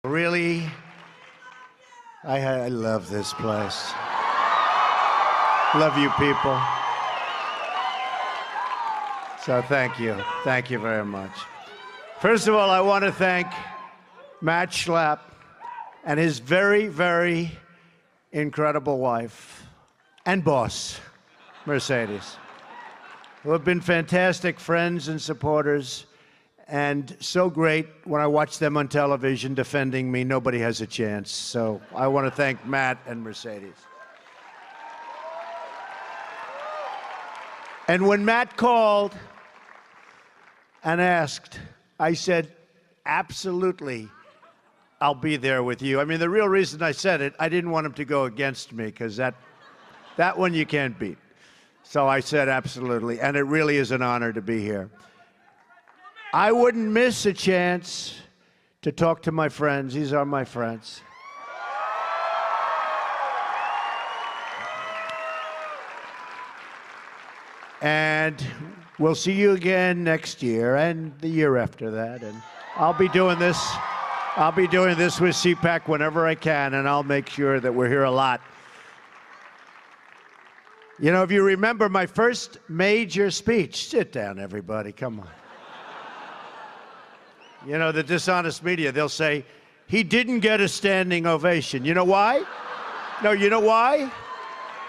Really, I love this place. Love you people. So thank you. Thank you very much. First of all, I want to thank Matt Schlapp and his very, very incredible wife and boss, Mercedes, who have been fantastic friends and supporters, and so great when I watch them on television defending me. Nobody has a chance. So I want to thank Matt and Mercedes. And when Matt called and asked, I said, absolutely, I'll be there with you. I mean, the real reason I said it, I didn't want him to go against me, because that one you can't beat. So I said absolutely, and it really is an honor to be here. I wouldn't miss a chance to talk to my friends. These are my friends. And we'll see you again next year and the year after that. And I'll be doing this with Cpac whenever I can, and I'll make sure that we're here a lot. You know, if you remember my first major speech, sit down, everybody, come on. You know, the dishonest media, they'll say, he didn't get a standing ovation. You know why? No, you know why?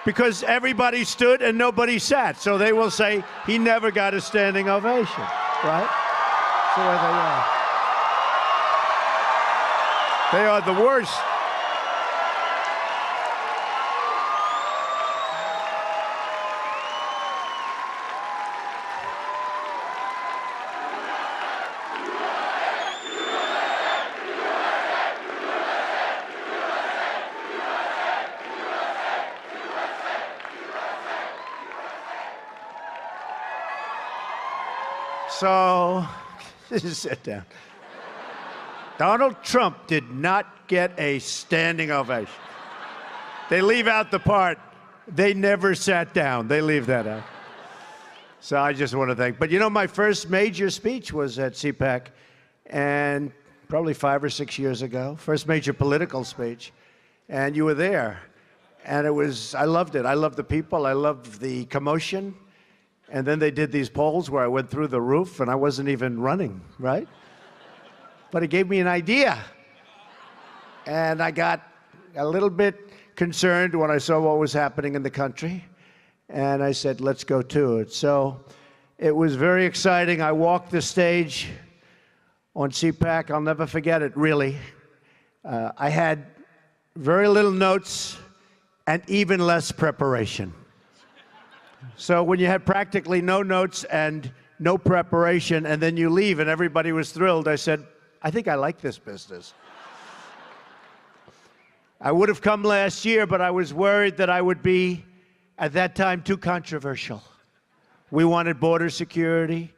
Because everybody stood and nobody sat. So they will say, he never got a standing ovation, right? That's the way they are. They are the worst. So, sit down. Donald Trump did not get a standing ovation. They leave out the part, they never sat down. They leave that out. So I just want to thank. But you know, my first major speech was at Cpac, and probably 5 or 6 years ago. First major political speech. And you were there. And it was, I loved it. I loved the people. I loved the commotion. And then they did these polls where I went through the roof, and I wasn't even running, right? But it gave me an idea. And I got a little bit concerned when I saw what was happening in the country. And I said, let's go to it. So it was very exciting. I walked the stage on Cpac. I'll never forget it, really. I had very little notes and even less preparation. So when you had practically no notes and no preparation, and then you leave and everybody was thrilled, I said, I think I like this business. I would have come last year, but I was worried that I would be, at that time, too controversial. We wanted border security.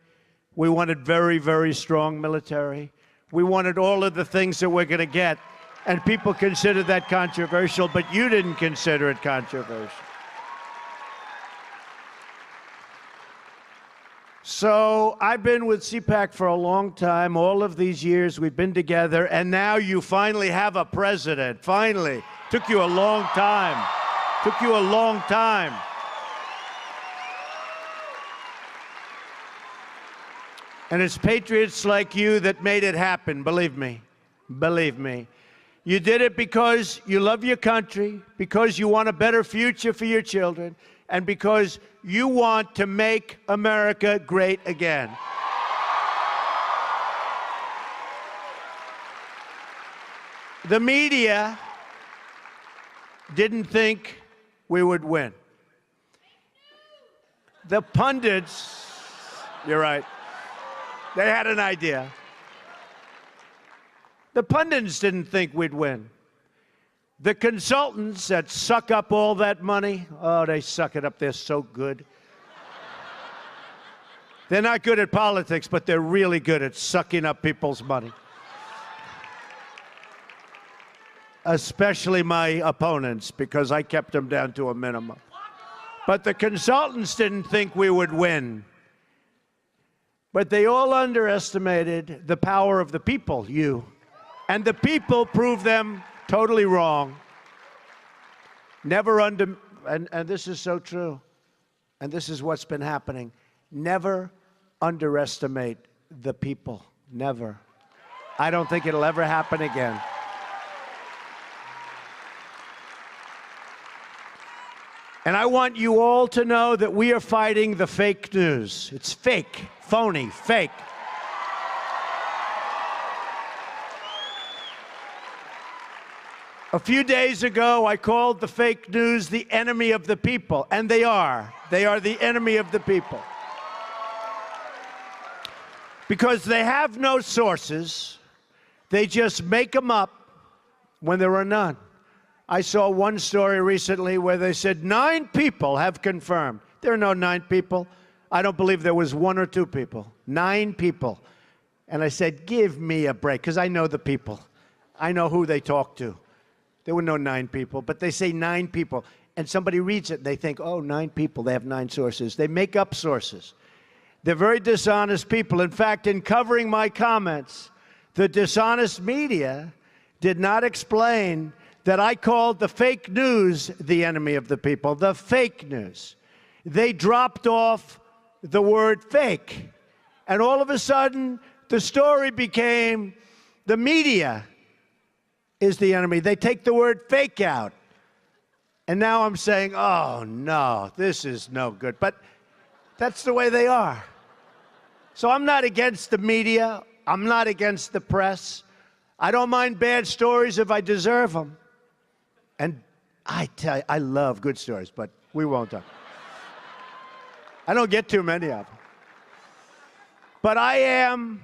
We wanted very, very strong military. We wanted all of the things that we're going to get, and people considered that controversial, but you didn't consider it controversial. So I've been with Cpac for a long time. All of these years we've been together, and now you finally have a president. Finally. Took you a long time. Took you a long time. And it's patriots like you that made it happen, believe me. Believe me. You did it because you love your country, because you want a better future for your children, and because you want to make America great again. The media didn't think we would win. The pundits, you're right, they had an idea. The pundits didn't think we'd win. The consultants that suck up all that money, oh, they suck it up. They're so good. They're not good at politics, but they're really good at sucking up people's money. Especially my opponents, because I kept them down to a minimum. But the consultants didn't think we would win. But they all underestimated the power of the people, you And the people prove them totally wrong. Never and this is so true, and this is what's been happening. Never underestimate the people. Never. I don't think it'll ever happen again. And I want you all to know that we are fighting the fake news. It's fake, phony, fake. A few days ago, I called the fake news the enemy of the people, and they are. They are the enemy of the people. Because they have no sources, they just make them up when there are none. I saw one story recently where they said 9 people have confirmed. There are no 9 people. I don't believe there was 1 or 2 people. 9 people. And I said, give me a break, because I know the people. I know who they talk to. There were no 9 people, but they say 9 people. And somebody reads it, and they think, oh, 9 people, they have 9 sources. They make up sources. They're very dishonest people. In fact, in covering my comments, the dishonest media did not explain that I called the fake news the enemy of the people, the fake news. They dropped off the word fake. And all of a sudden, the story became the media is the enemy. They take the word fake out. And now I'm saying, oh, no, this is no good. But that's the way they are. So I'm not against the media. I'm not against the press. I don't mind bad stories if I deserve them. And I tell you, I love good stories, but we won't talk. I don't get too many of them. But I am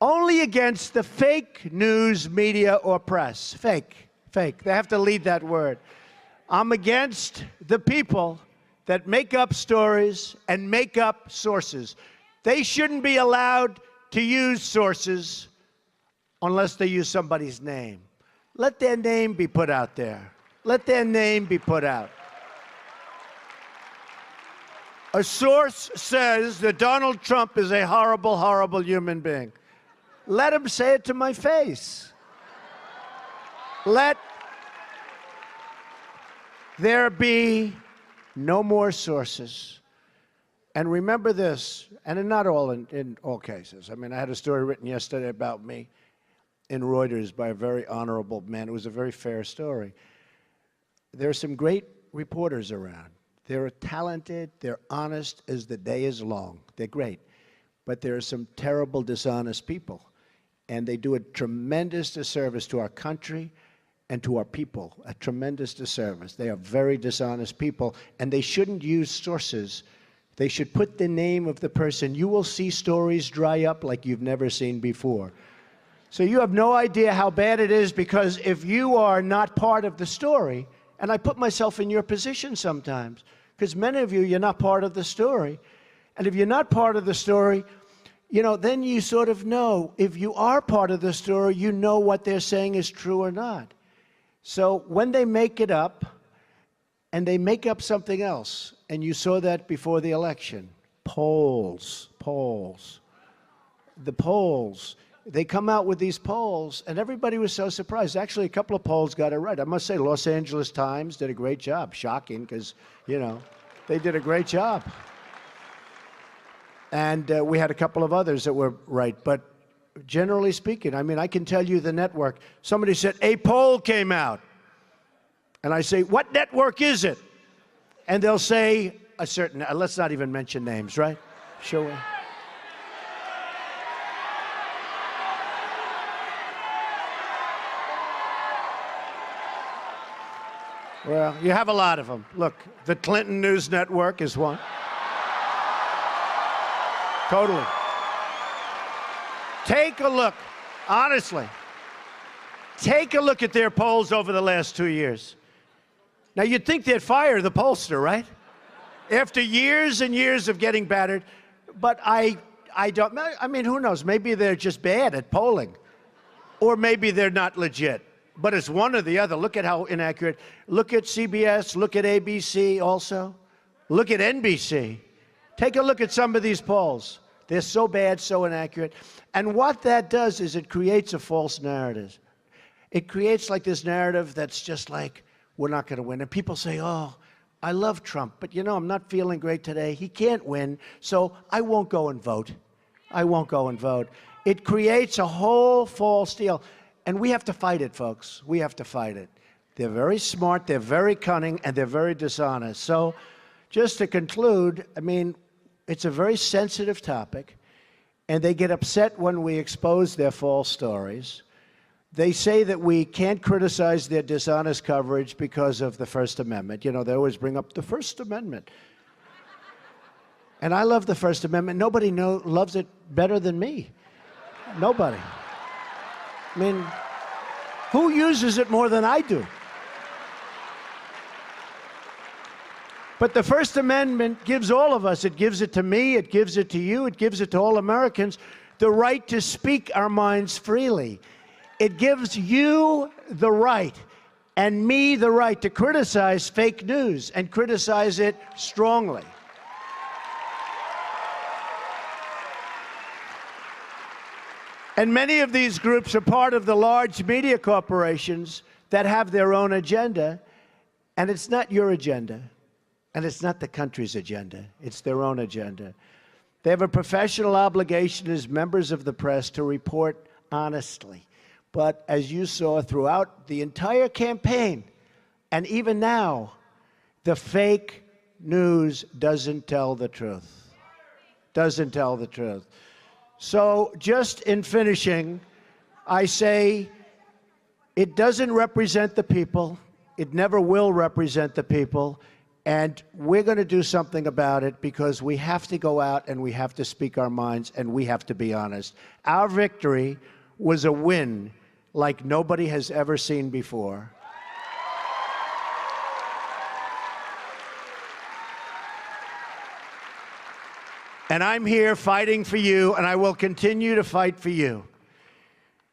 only against the fake news media or press. Fake, fake. They have to lead that word. I'm against the people that make up stories and make up sources. They shouldn't be allowed to use sources unless they use somebody's name. Let their name be put out there. Let their name be put out. A source says that Donald Trump is a horrible, horrible human being. Let him say it to my face. Let there be no more sources. And remember this, and not all in all cases. I mean, I had a story written yesterday about me in Reuters by a very honorable man. It was a very fair story. There are some great reporters around. They're talented, they're honest as the day is long. They're great. But there are some terrible, dishonest people. And they do a tremendous disservice to our country and to our people, a tremendous disservice. They are very dishonest people, and they shouldn't use sources. They should put the name of the person. You will see stories dry up like you've never seen before. So you have no idea how bad it is, because if you are not part of the story, and I put myself in your position sometimes, because many of you, you're not part of the story. And if you're not part of the story, you know, then you sort of know. If you are part of the story, you know what they're saying is true or not. So when they make it up, and they make up something else, and you saw that before the election, polls. The polls. They come out with these polls, and everybody was so surprised. Actually, a couple of polls got it right. I must say, Los Angeles Times did a great job. Shocking, because, you know, they did a great job. And we had a couple of others that were right. But generally speaking, I mean, I can tell you the network. Somebody said, a poll came out. And I say, what network is it? And they'll say a certain, let's not even mention names, right? Shall we? Well, you have a lot of them. Look, the Clinton News Network is one. Totally. Take a look, honestly. Take a look at their polls over the last 2 years. Now, you'd think they'd fire the pollster, right? After years and years of getting battered. But I don't, I mean, who knows? Maybe they're just bad at polling. Or maybe they're not legit. But it's one or the other. Look at how inaccurate. Look at CBS. Look at ABC also. Look at NBC. Take a look at some of these polls. They're so bad, so inaccurate. And what that does is it creates a false narrative. It creates like this narrative that's just like, we're not going to win. And people say, oh, I love Trump, but I'm not feeling great today. He can't win, so I won't go and vote. I won't go and vote. It creates a whole false deal. And we have to fight it, folks. We have to fight it. They're very smart, they're very cunning, and they're very dishonest. So just to conclude, I mean, it's a very sensitive topic, and they get upset when we expose their false stories. They say that we can't criticize their dishonest coverage because of the First Amendment. They always bring up the First Amendment. And I love the First Amendment. Nobody loves it better than me. Nobody. I mean, who uses it more than I do? But the First Amendment gives all of us, it gives it to me, it gives it to you, it gives it to all Americans, the right to speak our minds freely. It gives you the right and me the right to criticize fake news and criticize it strongly. And many of these groups are part of the large media corporations that have their own agenda, and it's not your agenda, and it's not the country's agenda. It's their own agenda. They have a professional obligation as members of the press to report honestly. But as you saw throughout the entire campaign, and even now, the fake news doesn't tell the truth. Doesn't tell the truth. So just in finishing, I say it doesn't represent the people. It never will represent the people. And we're going to do something about it because we have to go out and we have to speak our minds and we have to be honest. Our victory was a win like nobody has ever seen before. And I'm here fighting for you, and I will continue to fight for you.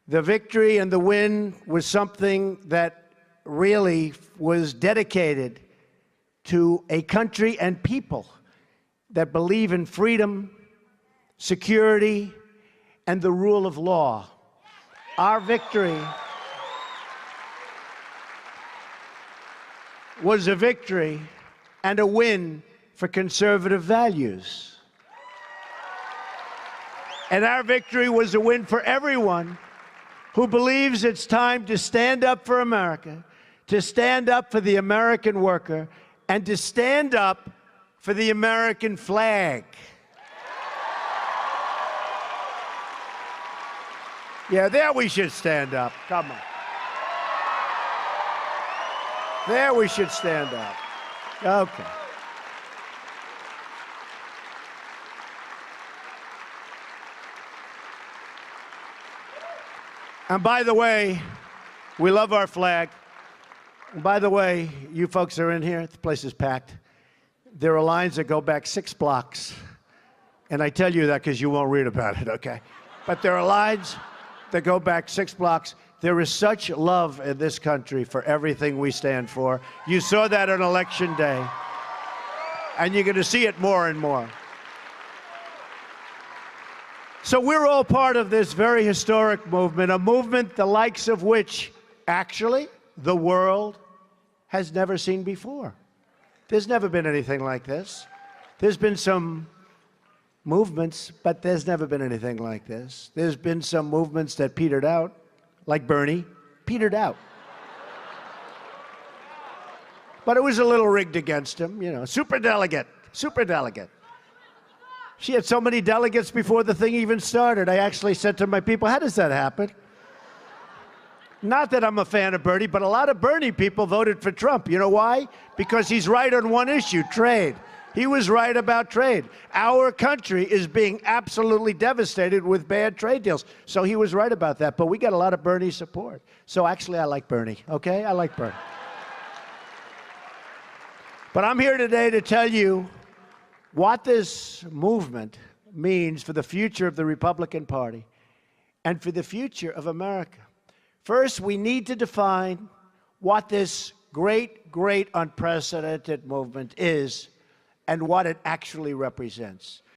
The victory and the win was something that really was dedicated to a country and people that believe in freedom, security, and the rule of law. Our victory was a victory and a win for conservative values. And our victory was a win for everyone who believes it's time to stand up for America, to stand up for the American worker, and to stand up for the American flag. Yeah, there we should stand up. Come on. There we should stand up. Okay. And by the way, we love our flag. And by the way, you folks are in here, the place is packed. There are lines that go back 6 blocks. And I tell you that because you won't read about it, okay? But there are lines that go back 6 blocks. There is such love in this country for everything we stand for. You saw that on Election Day. And you're going to see it more and more. So we're all part of this very historic movement, a movement the likes of which, actually, the world has never seen before. There's never been anything like this. There's been some movements, but there's never been anything like this. There's been some movements that petered out, like Bernie, petered out. But it was a little rigged against him, superdelegate. She had so many delegates before the thing even started. I actually said to my people, how does that happen? Not that I'm a fan of Bernie, but a lot of Bernie people voted for Trump. You know why? Because he's right on one issue, trade. He was right about trade. Our country is being absolutely devastated with bad trade deals. So he was right about that. But we got a lot of Bernie support. So actually, I like Bernie, okay? I like Bernie. But I'm here today to tell you what this movement means for the future of the Republican Party and for the future of America. First, we need to define what this great, great, unprecedented movement is and what it actually represents.